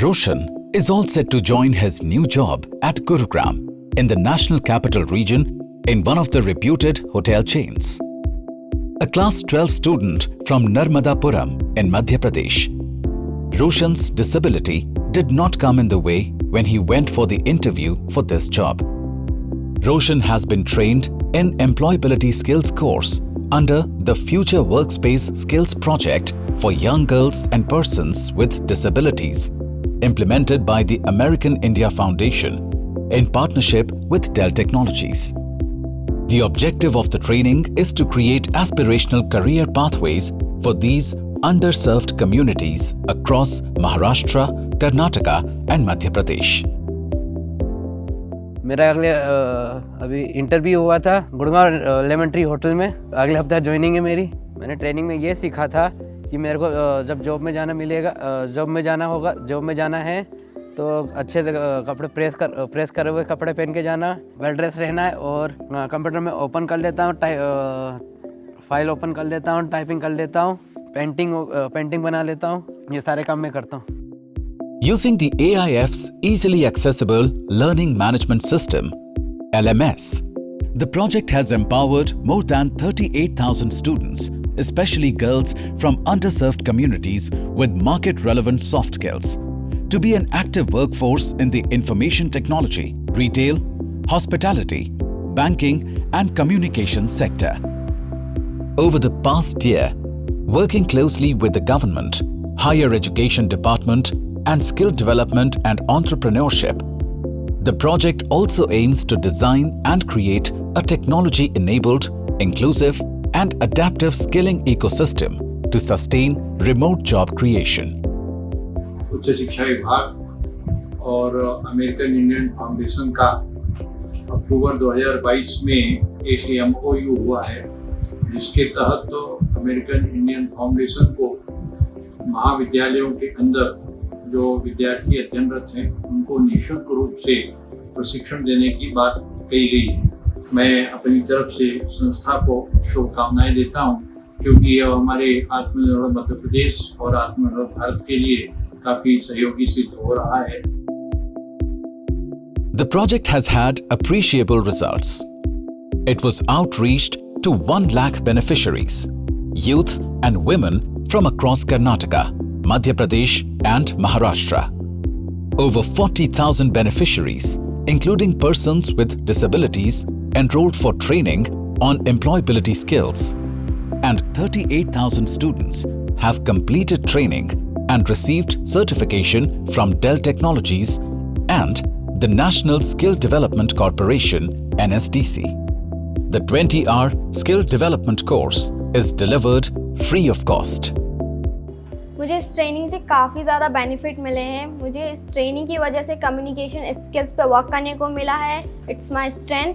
Roshan is all set to join his new job at Gurugram in the National Capital Region in one of the reputed hotel chains. A class 12 student from Narmadapuram in Madhya Pradesh. Roshan's disability did not come in the way when he went for the interview for this job. Roshan has been trained in employability skills course under the Future Workspace Skills Project for young girls and persons with disabilities, implemented by the American India Foundation in partnership with Dell Technologies. The objective of the training is to create aspirational career pathways for these underserved communities across Maharashtra, Karnataka and Madhya Pradesh. मेरा अभी interview हुआ था Gurgaon lemon tree hotel में। अगले हफ्ते joining है मेरी। मैंने ट्रेनिंग में ये सीखा था कि मेरे को जब जॉब में जाना है तो अच्छे से कपड़े प्रेस करे हुए कपड़े पहन के जाना, वेल ड्रेस रहना है और कंप्यूटर में ओपन कर लेता हूँ, फाइल ओपन कर लेता हूँ, टाइपिंग कर लेता हूँ, पेंटिंग बना लेता हूँ। ये सारे काम मैं करता हूँ। Using the AIF's Easily Accessible Learning Management System, LMS, the project has empowered more than 38,000 students, especially girls from underserved communities with market-relevant soft skills, to be an active workforce in the information technology, retail, hospitality, banking and communication sector. Over the past year, working closely with the government, higher education department and skill development and entrepreneurship, the project also aims to design and create a technology-enabled, inclusive and adaptive skilling ecosystem to sustain remote job creation. उच्च शिक्षा विभाग और American Indian foundation का अक्टूबर 2022 में एक MOU हुआ है, जिसके तहत तो अमेरिकन इंडियन फाउंडेशन को महाविद्यालयों के अंदर जो विद्यार्थी अध्ययनरत हैं उनको निःशुल्क रूप से प्रशिक्षण देने की बात कही गई है। मैं अपनी तरफ से संस्था को शुभकामनाएं देता हूं, क्योंकि यह हमारे आत्मनिर्भर मध्य प्रदेश और आत्मनिर्भर भारत के लिए काफी सहयोगी सिद्ध हो रहा है। The project has had appreciable results. It was outreached to 1 lakh beneficiaries, youth and women from across Karnataka, Madhya Pradesh and Maharashtra. Over 40,000 beneficiaries, including persons with disabilities, enrolled for training on employability skills, and 38,000 students have completed training and received certification from Dell Technologies and the National Skill Development Corporation (NSDC). The 20-hour skill development course is delivered free of cost. मुझे इस training से काफ़ी ज़्यादा benefit मिले हैं। मुझे इस training की वजह से कम्युनिकेशन स्किल्स पे वर्क करने को मिला है। इट्स माय स्ट्रेंथ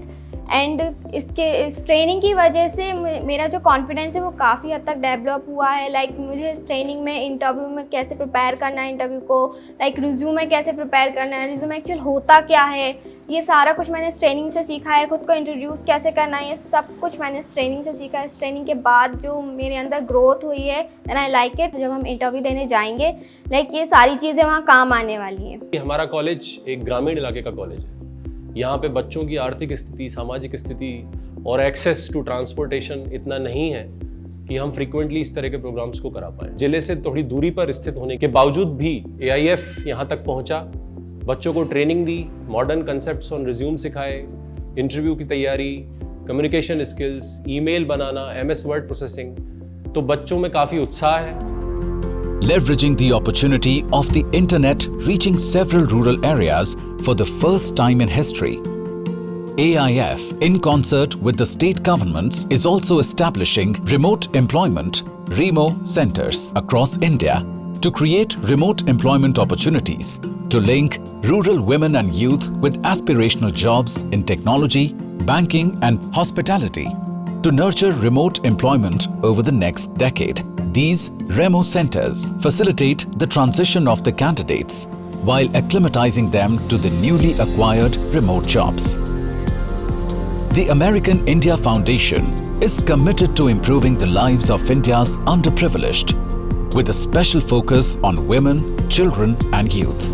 एंड इस ट्रेनिंग की वजह से मेरा जो कॉन्फिडेंस है वो काफ़ी हद तक डेवलप हुआ है। लाइक मुझे इस ट्रेनिंग में इंटरव्यू में कैसे प्रिपेयर करना है, इंटरव्यू को लाइक रिज्यूमे कैसे प्रिपेयर करना है, रिज्यूमे एक्चुअल होता क्या है, ये सारा कुछ मैंने इस ट्रेनिंग से सीखा है। खुद को इंट्रोड्यूस कैसे करना है, ये सब कुछ मैंने इस ट्रेनिंग से सीखा है। इस ट्रेनिंग के बाद जो मेरे अंदर ग्रोथ हुई है एंड आई लाइक इट। जब हम इंटरव्यू देने जाएंगे लाइक ये सारी चीज़ें वहाँ काम आने वाली हैं। हमारा कॉलेज एक ग्रामीण इलाके का कॉलेज है। यहाँ पे बच्चों की आर्थिक स्थिति, सामाजिक स्थिति और एक्सेस टू ट्रांसपोर्टेशन इतना नहीं है कि हम फ्रीक्वेंटली इस तरह के प्रोग्राम्स को करा पाएं। जिले से थोड़ी दूरी पर स्थित होने के बावजूद भी AIF यहाँ तक पहुँचा, बच्चों को training the, modern concepts on resume सिखाए, इंटरव्यू की तैयारी, कम्युनिकेशन स्किल्स, ईमेल बनाना, MS वर्ड प्रोसेसिंग, तो बच्चों में काफ़ी उत्साह है। Leveraging the opportunity of the internet reaching several rural areas for the first time in history, AIF, in concert with the state governments, is also establishing remote employment (REMO) centers across India to create remote employment opportunities, to link rural women and youth with aspirational jobs in technology, banking and hospitality, to nurture remote employment over the next decade. These REMO centers facilitate the transition of the candidates while acclimatizing them to the newly acquired remote jobs. The American India Foundation is committed to improving the lives of India's underprivileged, with a special focus on women, children, and youth.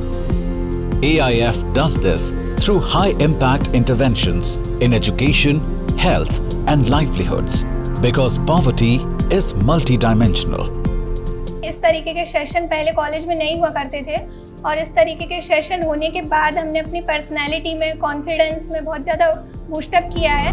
AIF does this through high-impact interventions in education, health, and livelihoods, because poverty is multidimensional. इस तरीके के session पहले college में नहीं हुआ करते थे और इस तरीके के सेशन होने के बाद हमने अपनी पर्सनैलिटी में, कॉन्फिडेंस में बहुत ज़्यादा बूस्टअप किया है।